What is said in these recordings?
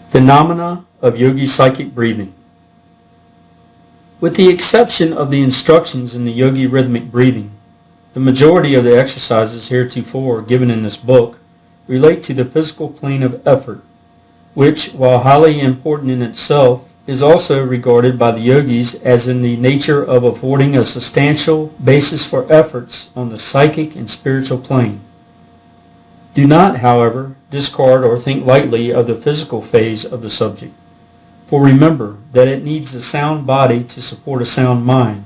Phenomena of Yogi psychic breathing. With the exception of the instructions in the Yogi rhythmic breathing, the majority of the exercises heretofore given in this book relate to the physical plane of effort, which, while highly important in itself, is also regarded by the yogis as in the nature of affording a substantial basis for efforts on the psychic and spiritual plane. Do not, however, discard or think lightly of the physical phase of the subject, for remember that it needs a sound body to support a sound mind,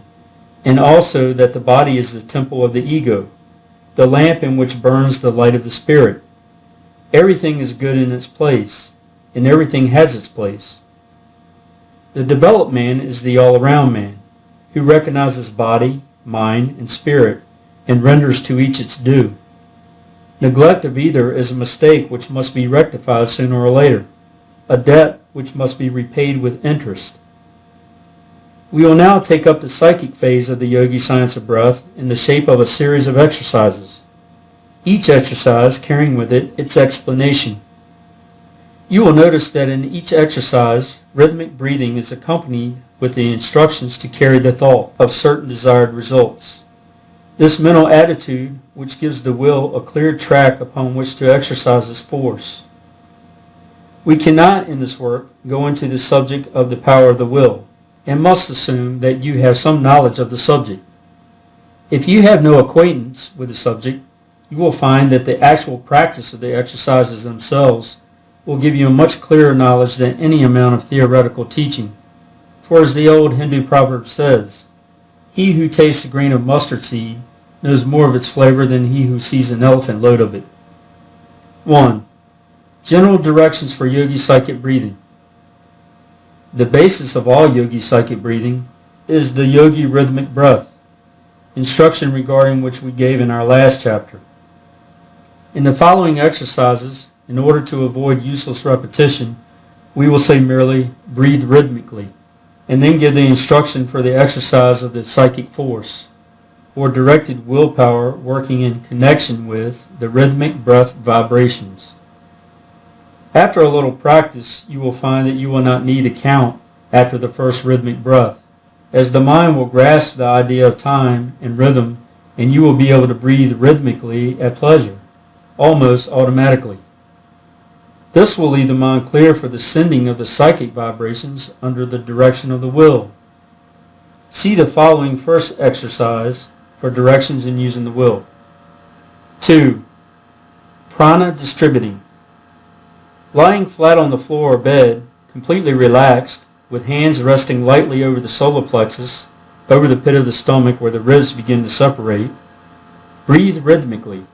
and also that the body is the temple of the ego, the lamp in which burns the light of the spirit. Everything is good in its place, and everything has its place. The developed man is the all-around man, who recognizes body, mind, and spirit, and renders to each its due. Neglect of either is a mistake which must be rectified sooner or later, a debt which must be repaid with interest. We will now take up the psychic phase of the yogi science of breath in the shape of a series of exercises, each exercise carrying with it its explanation. You will notice that in each exercise, rhythmic breathing is accompanied with the instructions to carry the thought of certain desired results. This mental attitude which gives the will a clear track upon which to exercise its force. We cannot in this work go into the subject of the power of the will, and must assume that you have some knowledge of the subject. If you have no acquaintance with the subject, you will find that the actual practice of the exercises themselves will give you a much clearer knowledge than any amount of theoretical teaching. For as the old Hindu proverb says, "He who tastes a grain of mustard seed knows more of its flavor than he who sees an elephant load of it." 1. General directions for yogi psychic breathing. The basis of all yogi psychic breathing is the yogi rhythmic breath, instruction regarding which we gave in our last chapter. In the following exercises, in order to avoid useless repetition, we will say merely, breathe rhythmically, and then give the instruction for the exercise of the psychic force, or directed willpower working in connection with the rhythmic breath vibrations. After a little practice, you will find that you will not need to count after the first rhythmic breath, as the mind will grasp the idea of time and rhythm, and you will be able to breathe rhythmically at pleasure, almost automatically. This will leave the mind clear for the sending of the psychic vibrations under the direction of the will. See the following first exercise for directions in using the will. 2. Prana distributing. Lying flat on the floor or bed, completely relaxed, with hands resting lightly over the solar plexus, over the pit of the stomach where the ribs begin to separate, breathe rhythmically.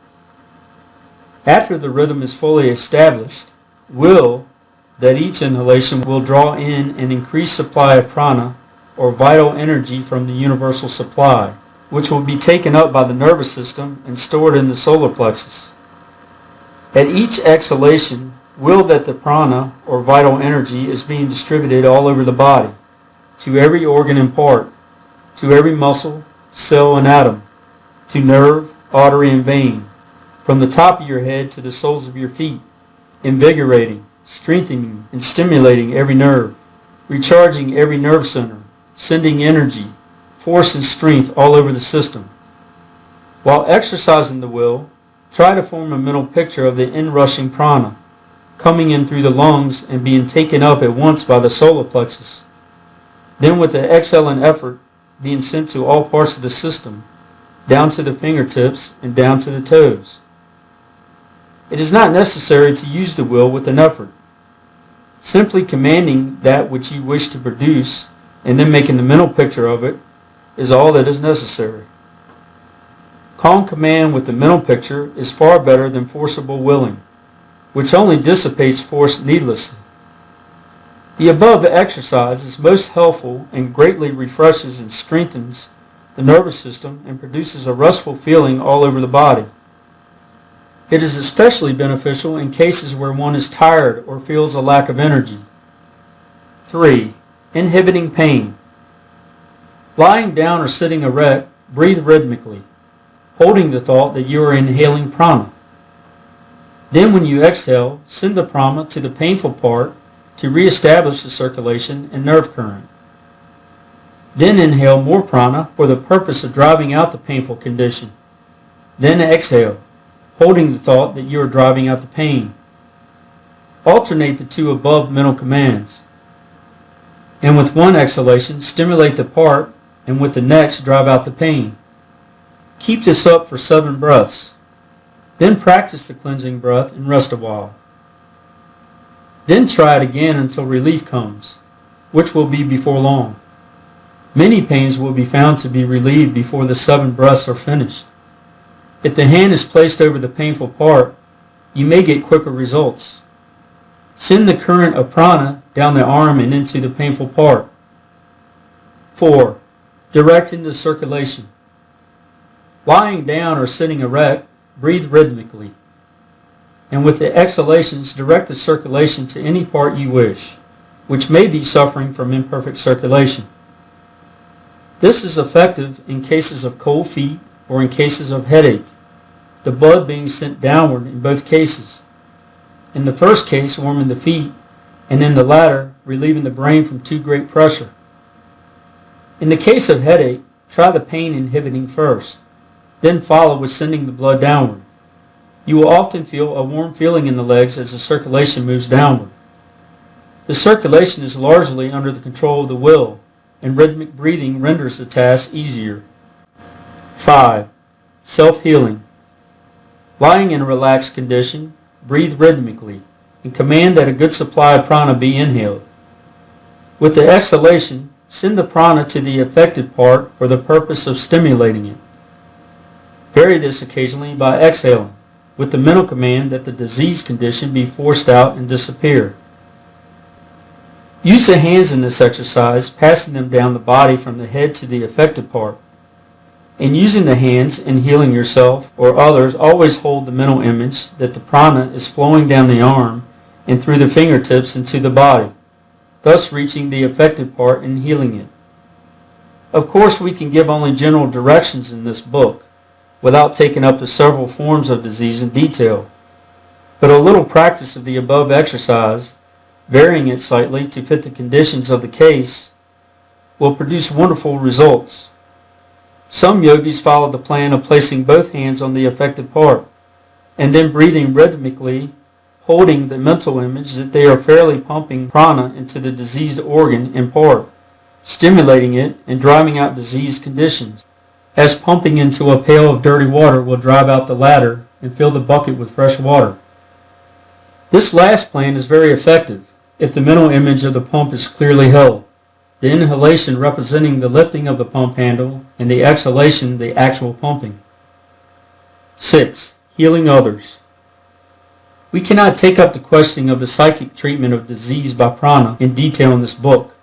After the rhythm is fully established, will that each inhalation will draw in an increased supply of prana, or vital energy from the universal supply, which will be taken up by the nervous system and stored in the solar plexus. At each exhalation, will that the prana, or vital energy, is being distributed all over the body, to every organ and part, to every muscle, cell, and atom, to nerve, artery, and vein, from the top of your head to the soles of your feet, invigorating, strengthening, and stimulating every nerve, recharging every nerve center, sending energy, force, and strength all over the system. While exercising the will, try to form a mental picture of the inrushing prana, coming in through the lungs and being taken up at once by the solar plexus. Then with the exhale and effort being sent to all parts of the system, down to the fingertips and down to the toes. It is not necessary to use the will with an effort. Simply commanding that which you wish to produce and then making the mental picture of it is all that is necessary. Calm command with the mental picture is far better than forcible willing, which only dissipates force needlessly. The above exercise is most helpful and greatly refreshes and strengthens the nervous system and produces a restful feeling all over the body. It is especially beneficial in cases where one is tired or feels a lack of energy. 3. Inhibiting pain. Lying down or sitting erect, breathe rhythmically, holding the thought that you are inhaling prana. Then when you exhale, send the prana to the painful part to re-establish the circulation and nerve current. Then inhale more prana for the purpose of driving out the painful condition. Then exhale, holding the thought that you are driving out the pain. Alternate the two above mental commands. And with one exhalation, stimulate the part, and with the next, drive out the pain. Keep this up for 7 breaths. Then practice the cleansing breath and rest a while. Then try it again until relief comes, which will be before long. Many pains will be found to be relieved before the 7 breaths are finished. If the hand is placed over the painful part, you may get quicker results. Send the current of prana down the arm and into the painful part. 4. Directing the circulation. Lying down or sitting erect, breathe rhythmically. And with the exhalations, direct the circulation to any part you wish, which may be suffering from imperfect circulation. This is effective in cases of cold feet or in cases of headache, the blood being sent downward in both cases. In the first case, warming the feet, and in the latter, relieving the brain from too great pressure. In the case of headache, try the pain inhibiting first, then follow with sending the blood downward. You will often feel a warm feeling in the legs as the circulation moves downward. The circulation is largely under the control of the will, and rhythmic breathing renders the task easier. 5. Self-healing. Lying in a relaxed condition, breathe rhythmically, and command that a good supply of prana be inhaled. With the exhalation, send the prana to the affected part for the purpose of stimulating it. Vary this occasionally by exhaling, with the mental command that the disease condition be forced out and disappear. Use the hands in this exercise, passing them down the body from the head to the affected part. In using the hands and healing yourself or others, always hold the mental image that the prana is flowing down the arm and through the fingertips into the body, thus reaching the affected part and healing it. Of course, we can give only general directions in this book, without taking up the several forms of disease in detail, but a little practice of the above exercise, varying it slightly to fit the conditions of the case, will produce wonderful results. Some yogis follow the plan of placing both hands on the affected part, and then breathing rhythmically, holding the mental image that they are fairly pumping prana into the diseased organ and part, stimulating it and driving out diseased conditions, as pumping into a pail of dirty water will drive out the latter and fill the bucket with fresh water. This last plan is very effective if the mental image of the pump is clearly held, the inhalation representing the lifting of the pump handle and the exhalation the actual pumping. 6. Healing others. We cannot take up the questioning of the psychic treatment of disease by prana in detail in this book,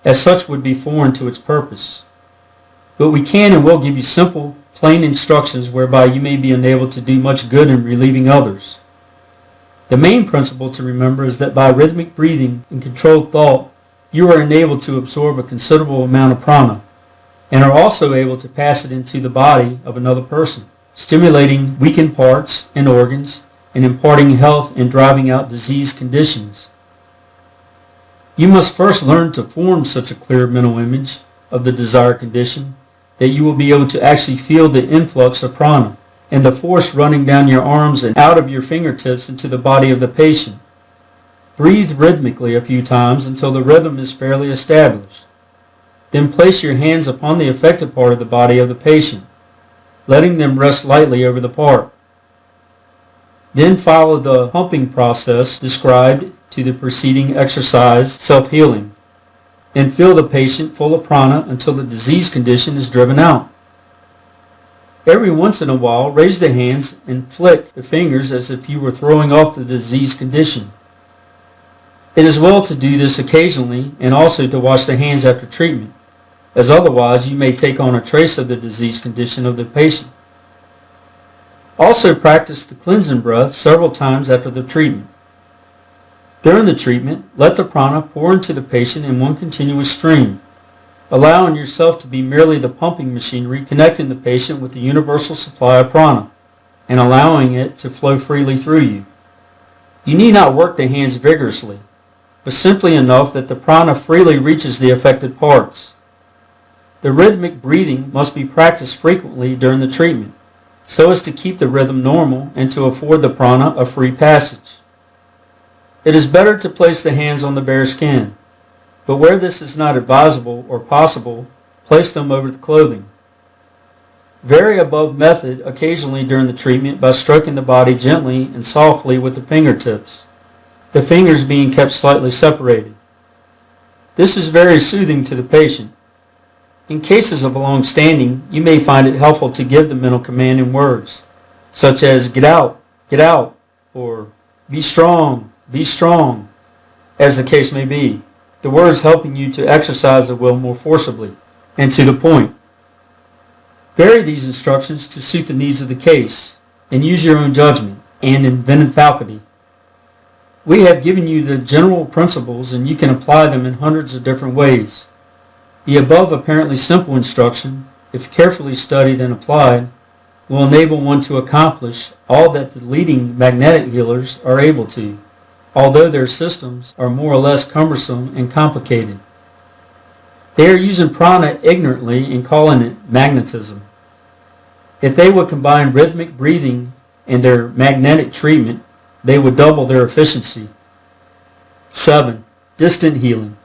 as such would be foreign to its purpose. But we can and will give you simple, plain instructions whereby you may be enabled to do much good in relieving others. The main principle to remember is that by rhythmic breathing and controlled thought, you are enabled to absorb a considerable amount of prana, and are also able to pass it into the body of another person, stimulating weakened parts and organs, and imparting health and driving out disease conditions. You must first learn to form such a clear mental image of the desired condition that you will be able to actually feel the influx of prana and the force running down your arms and out of your fingertips into the body of the patient. Breathe rhythmically a few times until the rhythm is fairly established. Then place your hands upon the affected part of the body of the patient, letting them rest lightly over the part. Then follow the pumping process described to the preceding exercise, self-healing, and fill the patient full of prana until the disease condition is driven out. Every once in a while, raise the hands and flick the fingers as if you were throwing off the disease condition. It is well to do this occasionally and also to wash the hands after treatment, as otherwise you may take on a trace of the disease condition of the patient. Also practice the cleansing breath several times after the treatment. During the treatment, let the prana pour into the patient in one continuous stream, allowing yourself to be merely the pumping machinery connecting the patient with the universal supply of prana, and allowing it to flow freely through you. You need not work the hands vigorously, but simply enough that the prana freely reaches the affected parts. The rhythmic breathing must be practiced frequently during the treatment, so as to keep the rhythm normal and to afford the prana a free passage. It is better to place the hands on the bare skin, but where this is not advisable or possible, place them over the clothing. Vary above method occasionally during the treatment by stroking the body gently and softly with the fingertips, the fingers being kept slightly separated. This is very soothing to the patient. In cases of long standing, you may find it helpful to give the mental command in words, such as get out, or be strong, as the case may be, the words helping you to exercise the will more forcibly and to the point. Vary these instructions to suit the needs of the case, and use your own judgment and inventive faculty. We have given you the general principles, and you can apply them in hundreds of different ways. The above apparently simple instruction, if carefully studied and applied, will enable one to accomplish all that the leading magnetic healers are able to, although their systems are more or less cumbersome and complicated. They are using prana ignorantly and calling it magnetism. If they would combine rhythmic breathing and their magnetic treatment, they would double their efficiency. 7. Distant healing.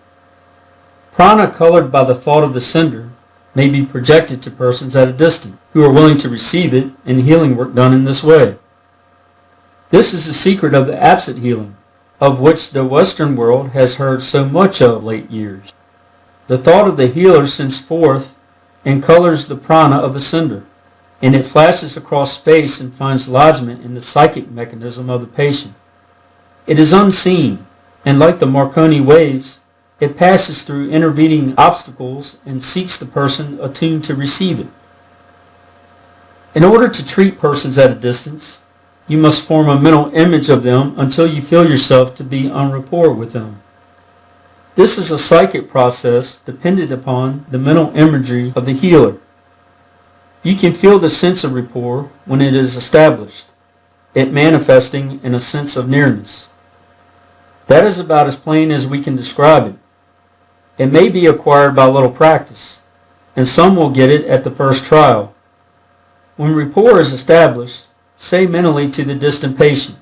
Prana colored by the thought of the sender may be projected to persons at a distance who are willing to receive it, and healing work done in this way. This is the secret of the absent healing, of which the Western world has heard so much of late years. The thought of the healer sends forth and colors the prana of the sender, and it flashes across space and finds lodgment in the psychic mechanism of the patient. It is unseen, and like the Marconi waves, it passes through intervening obstacles and seeks the person attuned to receive it. In order to treat persons at a distance, you must form a mental image of them until you feel yourself to be en rapport with them. This is a psychic process dependent upon the mental imagery of the healer. You can feel the sense of rapport when it is established, it manifesting in a sense of nearness. That is about as plain as we can describe it. It may be acquired by little practice, and some will get it at the first trial. When rapport is established, say mentally to the distant patient,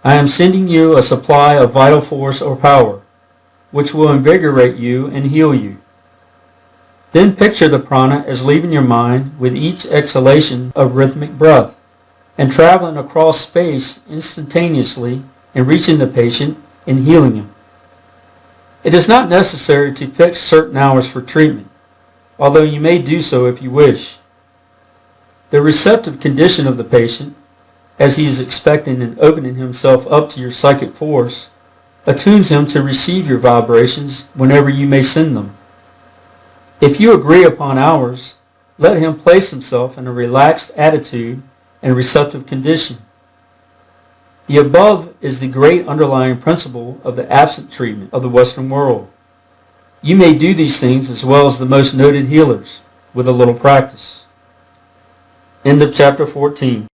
I am sending you a supply of vital force or power, which will invigorate you and heal you. Then picture the prana as leaving your mind with each exhalation of rhythmic breath, and traveling across space instantaneously and reaching the patient and healing him. It is not necessary to fix certain hours for treatment, although you may do so if you wish. The receptive condition of the patient, as he is expecting and opening himself up to your psychic force, attunes him to receive your vibrations whenever you may send them. If you agree upon hours, let him place himself in a relaxed attitude and receptive condition. The above is the great underlying principle of the absent treatment of the Western world. You may do these things as well as the most noted healers with a little practice. End of chapter 14.